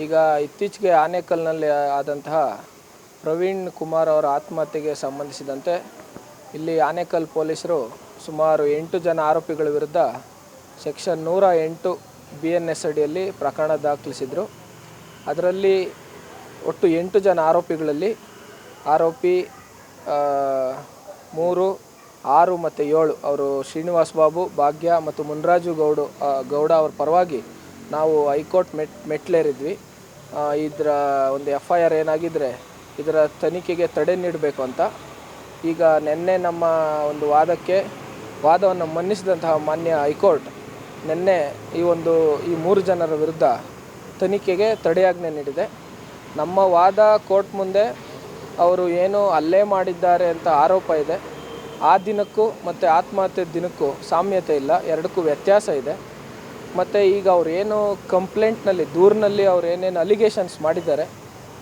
ಈಗ ಇತ್ತೀಚೆಗೆ ಆನೇಕಲ್ನಲ್ಲಿ ಆದಂತಹ ಪ್ರವೀಣ್ ಕುಮಾರ್ ಅವರ ಆತ್ಮಹತ್ಯೆಗೆ ಸಂಬಂಧಿಸಿದಂತೆ ಇಲ್ಲಿ ಆನೇಕಲ್ ಪೊಲೀಸರು ಸುಮಾರು 8 ಜನ ಆರೋಪಿಗಳ ವಿರುದ್ಧ ಸೆಕ್ಷನ್ 108 BNS ಅಡಿಯಲ್ಲಿ ಪ್ರಕರಣ ದಾಖಲಿಸಿದರು. ಅದರಲ್ಲಿ ಒಟ್ಟು 8 ಜನ ಆರೋಪಿಗಳಲ್ಲಿ ಆರೋಪಿ 3, 6 ಮತ್ತು 7 ಅವರು ಶ್ರೀನಿವಾಸ್ ಬಾಬು, ಭಾಗ್ಯ ಮತ್ತು ಮುನ್ರಾಜು ಗೌಡ ಅವರ ಪರವಾಗಿ ನಾವು ಹೈಕೋರ್ಟ್ ಮೆಟ್ಲೇರಿದ್ವಿ. ಇದರ ಒಂದು FIR ಏನಾಗಿದ್ದರೆ ಇದರ ತನಿಖೆಗೆ ತಡೆ ನೀಡಬೇಕು ಅಂತ. ಈಗ ನಿನ್ನೆ ನಮ್ಮ ಒಂದು ವಾದವನ್ನು ಮನ್ನಿಸಿದಂತಹ ಮಾನ್ಯ ಹೈಕೋರ್ಟ್ ನಿನ್ನೆ ಈ 3 ಜನರ ವಿರುದ್ಧ ತನಿಖೆಗೆ ತಡೆಯಾಜ್ಞೆ ನೀಡಿದೆ. ನಮ್ಮ ವಾದ ಕೋರ್ಟ್ ಮುಂದೆ ಅವರು ಏನು ಹಲ್ಲೆ ಮಾಡಿದ್ದಾರೆ ಅಂತ ಆರೋಪ ಇದೆ, ಆ ದಿನಕ್ಕೂ ಮತ್ತು ಆತ್ಮಹತ್ಯೆ ದಿನಕ್ಕೂ ಸಾಮ್ಯತೆ ಇಲ್ಲ, ಎರಡಕ್ಕೂ ವ್ಯತ್ಯಾಸ ಇದೆ. ಮತ್ತು ಈಗ ಅವ್ರು ಏನು ಕಂಪ್ಲೇಂಟ್ನಲ್ಲಿ ದೂರಿನಲ್ಲಿ ಅವ್ರು ಏನೇನು ಅಲಿಗೇಷನ್ಸ್ ಮಾಡಿದ್ದಾರೆ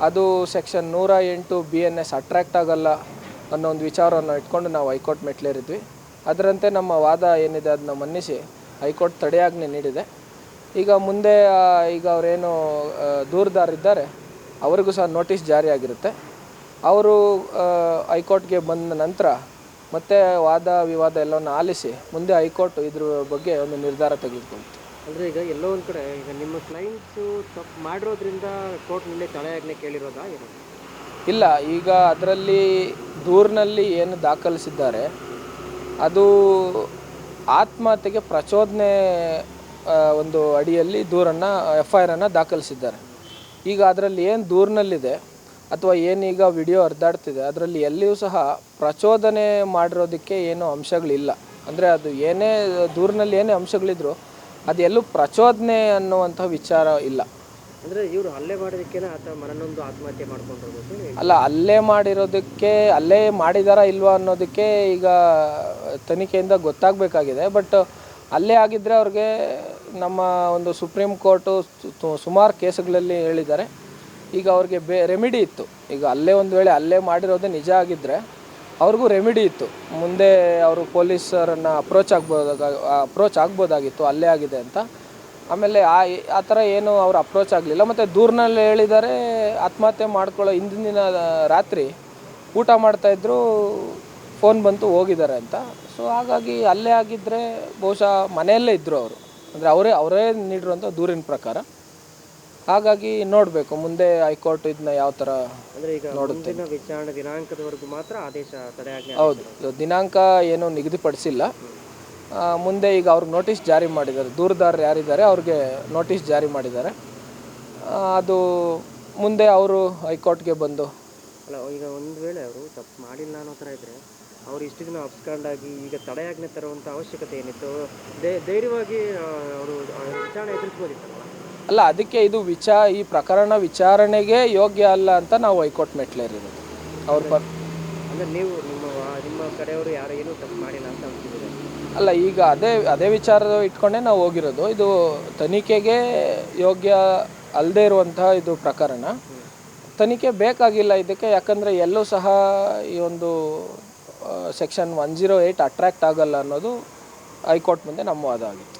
ಅದು ಸೆಕ್ಷನ್ 108 BNS ಅಟ್ರ್ಯಾಕ್ಟ್ ಆಗಲ್ಲ ಅನ್ನೋ ಒಂದು ವಿಚಾರವನ್ನು ಇಟ್ಕೊಂಡು ನಾವು ಹೈಕೋರ್ಟ್ ಮೆಟ್ಲೇರಿದ್ವಿ. ಅದರಂತೆ ನಮ್ಮ ವಾದ ಏನಿದೆ ಅದನ್ನ ಮನ್ನಿಸಿ ಹೈಕೋರ್ಟ್ ತಡೆಯಾಜ್ಞೆ ನೀಡಿದೆ. ಈಗ ಮುಂದೆ ಈಗ ಅವರೇನು ದೂರುದಾರಿದ್ದಾರೆ ಅವರಿಗೂ ಸಹ ನೋಟಿಸ್ ಜಾರಿಯಾಗಿರುತ್ತೆ. ಅವರು ಹೈಕೋರ್ಟ್ಗೆ ಬಂದ ನಂತರ ಮತ್ತೆ ವಾದ ವಿವಾದ ಎಲ್ಲವನ್ನು ಆಲಿಸಿ ಮುಂದೆ ಹೈಕೋರ್ಟ್ ಇದ್ರ ಬಗ್ಗೆ ಒಂದು ನಿರ್ಧಾರ ತೆಗೆದುಕೊಳ್ತು. ಅಂದರೆ ಈಗ ಎಲ್ಲೋ ಒಂದು ಕಡೆ ಈಗ ನಿಮ್ಮ ಕ್ಲೈಂಟ್ಸು ತಪ್ಪು ಮಾಡಿರೋದ್ರಿಂದ ಕೋರ್ಟ್ನಲ್ಲಿ ತಡೆಯಾಜ್ಞೆ ಕೇಳಿರೋದಾ ಏನು? ಇಲ್ಲ, ಈಗ ಅದರಲ್ಲಿ ದೂರಿನಲ್ಲಿ ಏನು ದಾಖಲಿಸಿದ್ದಾರೆ ಅದು ಆತ್ಮಹತ್ಯೆಗೆ ಪ್ರಚೋದನೆ ಒಂದು ಅಡಿಯಲ್ಲಿ FIR ದಾಖಲಿಸಿದ್ದಾರೆ. ಈಗ ಅದರಲ್ಲಿ ಏನು ದೂರಿನಲ್ಲಿದೆ ಅಥವಾ ಏನೀಗ ವಿಡಿಯೋ ಹರಿದಾಡ್ತಿದೆ ಅದರಲ್ಲಿ ಎಲ್ಲಿಯೂ ಸಹ ಪ್ರಚೋದನೆ ಮಾಡಿರೋದಕ್ಕೆ ಏನೂ ಅಂಶಗಳಿಲ್ಲ. ಅಂದರೆ ಅದು ಏನೇ ದೂರಿನಲ್ಲಿ ಏನೇ ಅಂಶಗಳಿದ್ರು ಅದು ಎಲ್ಲೂ ಪ್ರಚೋದನೆ ಅನ್ನುವಂಥ ವಿಚಾರ ಇಲ್ಲ. ಅಂದರೆ ಇವರು ಹಲ್ಲೆ ಮಾಡೋದಕ್ಕೇನೆ ಅಥವಾ ಮನನೊಂದು ಆತ್ಮಹತ್ಯೆ ಮಾಡ್ಕೊಂಡಿರೋದು? ಅಲ್ಲ, ಹಲ್ಲೆ ಮಾಡಿದಾರಾ ಇಲ್ವಾ ಅನ್ನೋದಕ್ಕೆ ಈಗ ತನಿಖೆಯಿಂದ ಗೊತ್ತಾಗಬೇಕಾಗಿದೆ. ಬಟ್ ಹಲ್ಲೆ ಆಗಿದ್ದರೆ ಅವ್ರಿಗೆ ನಮ್ಮ ಒಂದು ಸುಪ್ರೀಂ ಕೋರ್ಟು ಸುಮಾರು ಕೇಸುಗಳಲ್ಲಿ ಹೇಳಿದ್ದಾರೆ. ಈಗ ಅವ್ರಿಗೆ ರೆಮಿಡಿ ಇತ್ತು. ಈಗ ಒಂದು ವೇಳೆ ಹಲ್ಲೆ ಮಾಡಿರೋದೇ ನಿಜ ಆಗಿದ್ದರೆ ಅವ್ರಿಗೂ ರೆಮಿಡಿ ಇತ್ತು. ಮುಂದೆ ಅವರು ಪೊಲೀಸರನ್ನು ಅಪ್ರೋಚ್ ಆಗ್ಬೋದಾಗಿತ್ತು ಹಲ್ಲೆ ಆಗಿದೆ ಅಂತ. ಆಮೇಲೆ ಆ ಥರ ಏನು ಅವರು ಅಪ್ರೋಚ್ ಆಗಲಿಲ್ಲ. ಮತ್ತು ದೂರಿನಲ್ಲಿ ಹೇಳಿದ್ದಾರೆ ಆತ್ಮಹತ್ಯೆ ಮಾಡ್ಕೊಳ್ಳೋ ಹಿಂದಿನ ದಿನ ರಾತ್ರಿ ಊಟ ಮಾಡ್ತಾಯಿದ್ರು, ಫೋನ್ ಬಂತು ಹೋಗಿದ್ದಾರೆ ಅಂತ. ಸೊ ಹಾಗಾಗಿ ಹಲ್ಲೆ ಆಗಿದ್ದರೆ ಬಹುಶಃ ಮನೆಯಲ್ಲೇ ಇದ್ದರು ಅವರು. ಅಂದರೆ ಅವರೇ ನೀಡಿರುವಂಥ ದೂರಿನ ಪ್ರಕಾರ. ಹಾಗಾಗಿ ನೋಡಬೇಕು ಮುಂದೆ ಹೈಕೋರ್ಟ್ ಇದನ್ನ ಯಾವ ಥರ ನೋಡುತ್ತೆ. ವಿಚಾರಣೆ ದಿನಾಂಕದವರೆಗೂ ಮಾತ್ರ ಆದೇಶ ತಡೆಯಾಜ್ಞೆ? ಹೌದು, ದಿನಾಂಕ ಏನೂ ನಿಗದಿಪಡಿಸಿಲ್ಲ. ಮುಂದೆ ಈಗ ಅವ್ರಿಗೆ ನೋಟಿಸ್ ಜಾರಿ ಮಾಡಿದ್ದಾರೆ. ದೂರುದಾರರು ಯಾರಿದ್ದಾರೆ ಅವ್ರಿಗೆ ನೋಟಿಸ್ ಜಾರಿ ಮಾಡಿದ್ದಾರೆ. ಅದು ಮುಂದೆ ಅವರು ಹೈಕೋರ್ಟ್ಗೆ ಬಂದು ಅಲ್ಲ, ಈಗ ಒಂದು ವೇಳೆ ಅವರು ತಪ್ಪು ಮಾಡಿಲ್ಲ ಅನ್ನೋ ಥರ ಇದ್ದರೆ ಅವರು ಇಷ್ಟು ದಿನ ಅಪ್ಸ್ಕೊಂಡಾಗಿ ಈಗ ತಡೆಯಾಜ್ಞೆ ತರುವಂಥ ಅವಶ್ಯಕತೆ ಏನಿತ್ತು? ಧೈರ್ಯವಾಗಿ ಅವರು ವಿಚಾರಣೆ ಎದುರಿಸ್ಬೋದಿತ್ತಲ್ಲ? ಅಲ್ಲ, ಅದಕ್ಕೆ ಈ ಪ್ರಕರಣ ವಿಚಾರಣೆಗೆ ಯೋಗ್ಯ ಅಲ್ಲ ಅಂತ ನಾವು ಹೈಕೋರ್ಟ್ ಮೆಟ್ಲೇರಿರೋದು. ಅಂದರೆ ನೀವು ನಿಮ್ಮ ಕಡೆಯವರು ಯಾರು ಏನೂ ತಪ್ಪು ಮಾಡಿಲ್ಲ ಅಂತ ಅನ್ಸಿದ್ದೀರಿ? ಅಲ್ಲ, ಈಗ ಅದೇ ವಿಚಾರ ಇಟ್ಕೊಂಡೇ ನಾವು ಹೋಗಿರೋದು. ಇದು ತನಿಖೆಗೆ ಯೋಗ್ಯ ಅಲ್ಲದೆ ಇರುವಂತಹ ಇದು ಪ್ರಕರಣ. ತನಿಖೆ ಬೇಕಾಗಿಲ್ಲ ಇದಕ್ಕೆ. ಯಾಕಂದರೆ ಎಲ್ಲೂ ಸಹ ಈ ಒಂದು ಸೆಕ್ಷನ್ 108 ಅಟ್ರ್ಯಾಕ್ಟ್ ಆಗಲ್ಲ ಅನ್ನೋದು ಹೈಕೋರ್ಟ್ ಮುಂದೆ ನಮ್ಮ ವಾದ ಆಗಿತ್ತು.